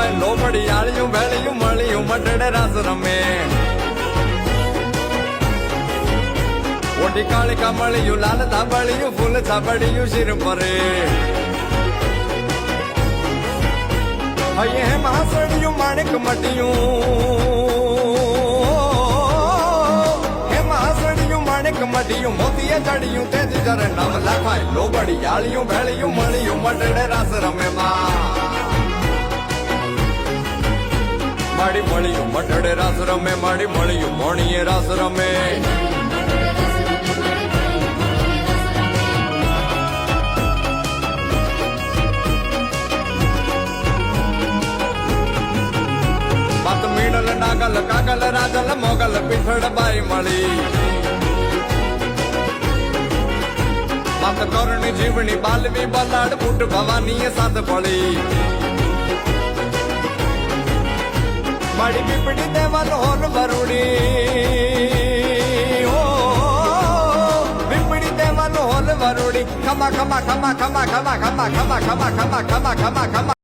લખાય લોબડી આળિયું ભેળિયું મળ્યું મટડે રાસ રમે ઓટી કાળિકા મળ્યું લાલ ધાબળિયું ફૂલ ધાબળિયું શિર પરે હૈયે હે મહાસળિયું માણેક મટીયું હે મહાસળિયું માણેક મટીયું મોતીએ ચડિયું તેથી જરે નામ લખાય લોબડી આળિયું ભેળિયું મળ્યું મટડે રાસ રમે માડી મળ્યું મટડે રાસ રમે માડી મળ્યું મોણીએ રાસ રમે મીણલ નાગલ કાગલ રાજલ મોગલ પીઠળ બાઈ મળી માત કરણી જીવણી બાલવી બલાડ બુટ ભવાની સાત પડી માડી પીપડી દેવાલ હોલ વરુડી ઓ પીપડી દેવાલ હોલ વરુડી ખમા ખમા ખમા ખમા ખમા ખમા ખમા ખમા ખમા ખમા ખમા ખમા